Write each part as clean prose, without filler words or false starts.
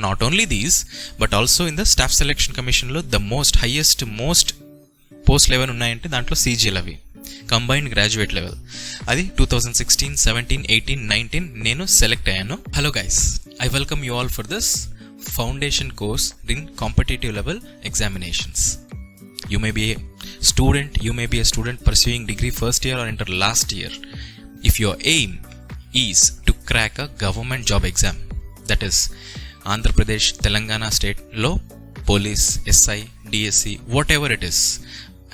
Not only these but also in the staff selection కమిషన్లో the most post level ఉన్నాయంటే దాంట్లో CGL అవి combined graduate level. అది 2016, 17, 18, 19 నేను సెలెక్ట్ అయ్యాను. Hello guys, I welcome you all for this foundation course in competitive level examinations. You may be a student pursuing degree first year or enter last year. If your aim is to crack a government job exam, that is Andhra Pradesh, Telangana state lo police, SI, DSC, whatever it is,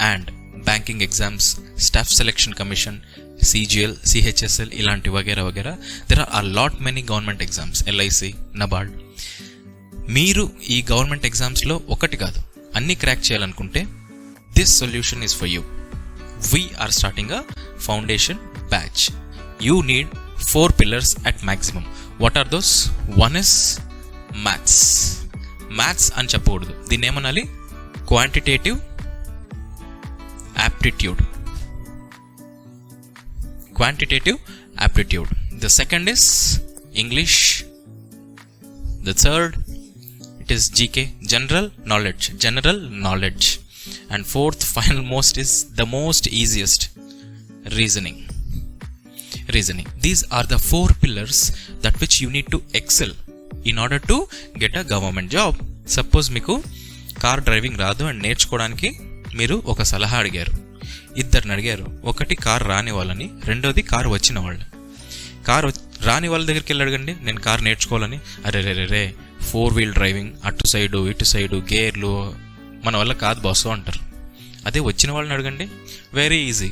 and banking exams, staff selection commission, CGL, CHSL, ilanti vagera, there are a lot many government exams, LIC, NABARD. మీరు ఈ government ఎగ్జామ్స్లో ఒకటి కాదు అన్ని crack చేయాలనుకుంటే this solution is for you. We are starting a foundation batch. You need 4 pillars at maximum. What are those? One is maths. Maths అని చెప్పకూడదు, దీన్ని ఏమనాలి? Quantitative aptitude. Quantitative aptitude. The second is English. The third, it is GK, general knowledge. And fourth, final most is the most easiest, reasoning. These are the 4 pillars that which you need to excel in order to get a government job. Suppose మీకు car driving రాదు and నేర్చుకోవడానికి మీరు ఒక సలహా అడిగారు, ఇద్దరిని అడిగారు. ఒకటి కార్ రాని వాళ్ళని, రెండోది కార్ వచ్చిన వాళ్ళు. రాని వాళ్ళ దగ్గరికి వెళ్ళి అడగండి, నేను కార్ నేర్చుకోవాలని. అరే 4 వీల్ డ్రైవింగ్, అటు సైడు ఇటు సైడు గేర్లు మన వల్ల కాదు బాసు అంటారు. అదే వచ్చిన వాళ్ళని అడగండి, very easy.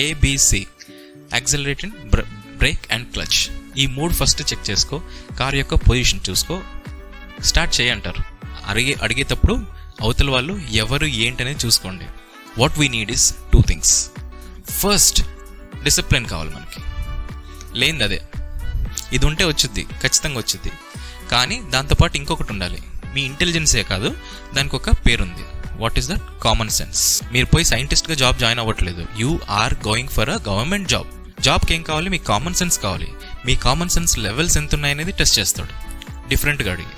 ABC, accelerating, break and clutch. ఈ 3 ఫస్ట్ చెక్ చేసుకో, కార్ యొక్క పొజిషన్ చూసుకో, స్టార్ట్ చేయంటారు. అడిగేటప్పుడు అవతల వాళ్ళు ఎవరు ఏంటనేది చూసుకోండి. What we need is 2 things. First, discipline కావాలి మనకి, లేనిది అదే. ఇది ఉంటే వచ్చుద్ది, ఖచ్చితంగా వచ్చుద్ది. కానీ దాంతోపాటు ఇంకొకటి ఉండాలి, మీ ఇంటెలిజెన్సే కాదు, దానికి ఒక పేరుంది. What is that? Common sense. మీరు పోయి సైంటిస్ట్గా జాబ్ జాయిన్ అవ్వట్లేదు, you are going for a government job. జాబ్కి ఏం కావాలి? మీకు కామన్ సెన్స్ కావాలి. మీ కామన్ సెన్స్ లెవెల్స్ ఎంత ఉన్నాయనేది టెస్ట్ చేస్తాడు డిఫరెంట్గా అడిగి.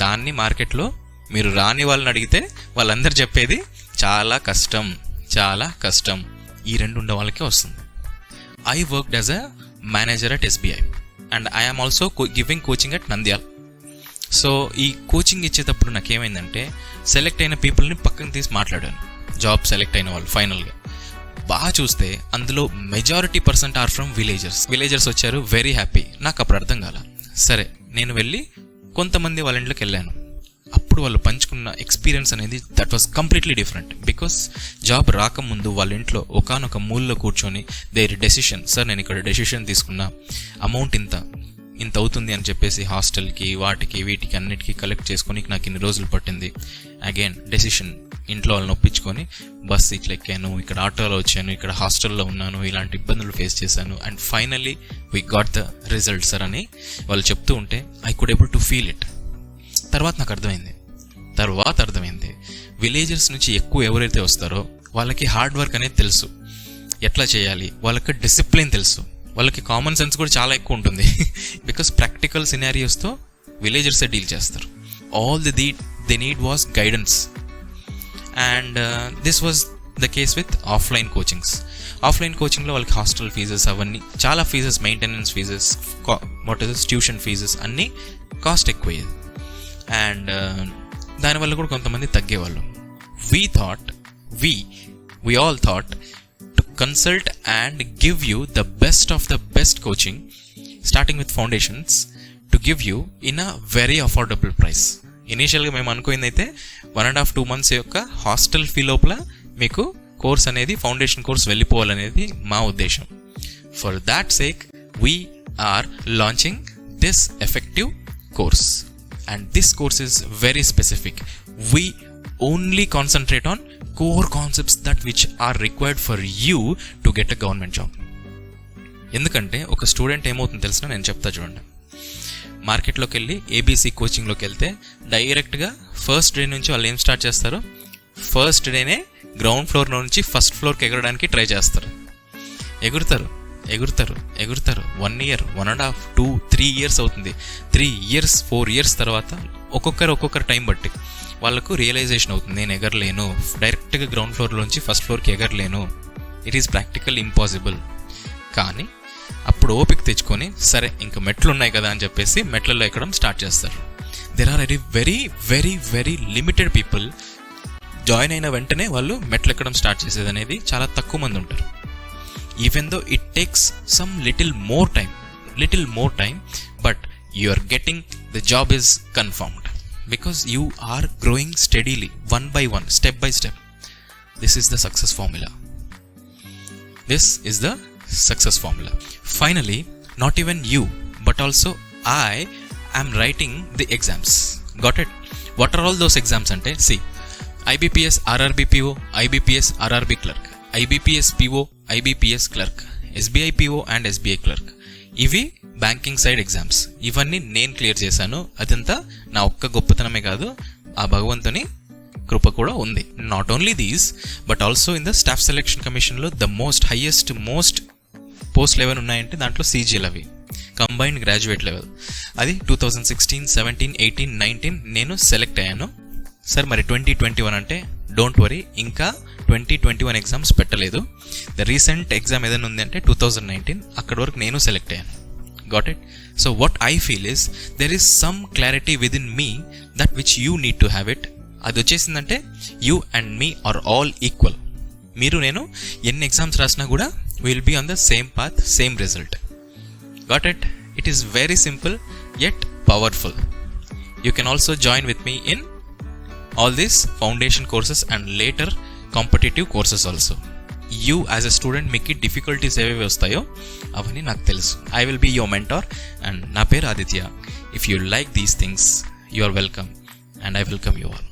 దాన్ని మార్కెట్లో మీరు రాని వాళ్ళని అడిగితే వాళ్ళందరూ చెప్పేది చాలా కష్టం. ఈ 2 ఉండే వాళ్ళకే వస్తుంది. I worked as a manager at SBI and I am also giving coaching at Nandyal. So ఈ కోచింగ్ ఇచ్చేటప్పుడు నాకేమైందంటే, సెలెక్ట్ అయిన పీపుల్ని పక్కన తీసి మాట్లాడాను. జాబ్ సెలెక్ట్ అయిన వాళ్ళు ఫైనల్గా బాగా చూస్తే అందులో మెజారిటీ % ఆర్ ఫ్రమ్ విలేజర్స్ వచ్చారు. Very happy. నాకు అప్పుడు అర్థం కాల. సరే, నేను వెళ్ళి కొంతమంది వాళ్ళ ఇంట్లోకి వెళ్ళాను. అప్పుడు వాళ్ళు పంచుకున్న ఎక్స్పీరియన్స్ అనేది that was completely different. Because job రాకముందు వాళ్ళ ఇంట్లో ఒకానొక మూలలో కూర్చొని దేర్ డెసిషన్, సార్ నేను ఇక్కడ డెసిషన్ తీసుకున్నా, అమౌంట్ ఇంత అవుతుంది అని చెప్పేసి హాస్టల్కి వాటికి వీటికి అన్నిటికీ కలెక్ట్ చేసుకొని నాకు ఇన్ని రోజులు పట్టింది. అగైన్ డెసిషన్ ఇంట్లో వాళ్ళని ఒప్పించుకొని బస్ ఇట్లా ఎక్కాను, ఇక్కడ ఆటోలో వచ్చాను, ఇక్కడ హాస్టల్లో ఉన్నాను, ఇలాంటి ఇబ్బందులు ఫేస్ చేశాను and finally we got the result sir అని వాళ్ళు చెప్తూ ఉంటే I could able to feel it. తర్వాత నాకు అర్థమైంది విలేజర్స్ నుంచి ఎక్కువ ఎవరైతే వస్తారో వాళ్ళకి హార్డ్ వర్క్ అనేది తెలుసు, ఎట్లా చేయాలి, వాళ్ళకి డిసిప్లిన్ తెలుసు, వాళ్ళకి కామన్ సెన్స్ కూడా చాలా ఎక్కువ ఉంటుంది. బికాస్ ప్రాక్టికల్ సినారియోస్తో విలేజర్సే డీల్ చేస్తారు. All they need was guidance. And this was the case with offline కోచింగ్లో వాళ్ళకి హాస్టల్ ఫీజెస్ అవన్నీ చాలా fees, maintenance fees, tuition fees అన్నీ కాస్ట్ ఎక్కువయ్యేది. అండ్ దానివల్ల కూడా కొంతమంది తగ్గేవాళ్ళు. we all thought to consult and give you the best of the best coaching starting with foundations to give you in a very affordable price. ఇనీషియల్గా మేము అనుకుంది అయితే 1.5-2 months యొక్క హాస్టల్ ఫీ లోపల మీకు కోర్స్ అనేది ఫౌండేషన్ కోర్స్ వెళ్ళిపోవాలనేది మా ఉద్దేశం. For that sake we are launching this effective course and this course is very specific. We only concentrate on core concepts that which are required for you to get a government job. ఎందుకంటే ఒక student ఏమవుతుందో తెలిసిన నేను చెప్తా చూడండి. మార్కెట్లోకి వెళ్ళి ABC కోచింగ్లోకి వెళ్తే డైరెక్ట్గా ఫస్ట్ డే నుంచి వాళ్ళు ఏం స్టార్ట్ చేస్తారు, ఫస్ట్ డేనే గ్రౌండ్ ఫ్లోర్ నుంచి ఫస్ట్ ఫ్లోర్కి ఎగరడానికి ట్రై చేస్తారు. ఎగురుతారు ఎగురుతారు 1 year 1.5 2 3 years అవుతుంది. 3 years 4 years తర్వాత ఒక్కొక్కరు టైం బట్టి వాళ్ళకు రియలైజేషన్ అవుతుంది, నేను ఎగరలేను, డైరెక్ట్గా గ్రౌండ్ ఫ్లోర్లోంచి ఫస్ట్ ఫ్లోర్కి ఎగరలేను, ఇట్ ఈస్ ప్రాక్టికల్ ఇంపాసిబుల్. కానీ అప్పుడు ఓపిక తెచ్చుకొని సరే ఇంకా మెట్లు ఉన్నాయి కదా అని చెప్పేసి మెట్లలో ఎక్కడం స్టార్ట్ చేస్తారు. There are very very very limited people join అయిన వెంటనే వాళ్ళు మెట్లు ఎక్కడం స్టార్ట్ చేసేది అనేది చాలా తక్కువ మంది ఉంటారు. Even though it takes some little more time but you are getting the job is confirmed because you are growing steadily 1 by 1 step by step. This is the success formula. Finally, not even you but also I am writing the exams. Got it? What are all those exams ante? See, IBPS RRB PO, IBPS RRB clerk, IBPS PO, IBPS clerk, SBI PO and SBI clerk. ఇవి banking side exams. ఇవన్నీ నేను clear చేశాను. అదంతా నా ఒక్క గొప్పతనమే కాదు, ఆ భగవంతుని కృప కూడా ఉంది. Not only these but also in the staff selection కమిషన్లో ద హైయెస్ట్ పోస్ట్ లెవెల్ ఉన్నాయంటే దాంట్లో CGL, అవి కంబైన్డ్ గ్రాడ్యుయేట్ లెవెల్. అది 2016, 17, 18, 19 నేను సెలెక్ట్ అయ్యాను. సార్ మరి 2021 అంటే డోంట్ వరీ, ఇంకా 2021 ఎగ్జామ్స్ పెట్టలేదు. ద రీసెంట్ ఎగ్జామ్ ఏదైనా ఉంది అంటే 2019, అక్కడి వరకు నేను సెలెక్ట్ అయ్యాను. Got it? So what I feel is there is some clarity with in me that which you need to have it. అది వచ్చేసిందంటే you and me are all equal. మీరు నేను ఎన్ని ఎగ్జామ్స్ రాసినా కూడా will be on the same path, same result. Got it? It is very simple yet powerful. You can also join with me in all these foundation courses and later competitive courses also. You as a student మీకు difficulties ఏవేవి వస్తాయో అవన్నీ నాకు తెలుసు. I will be your mentor and నా పేరు Aditya. If you like these things, you are welcome and I welcome you all.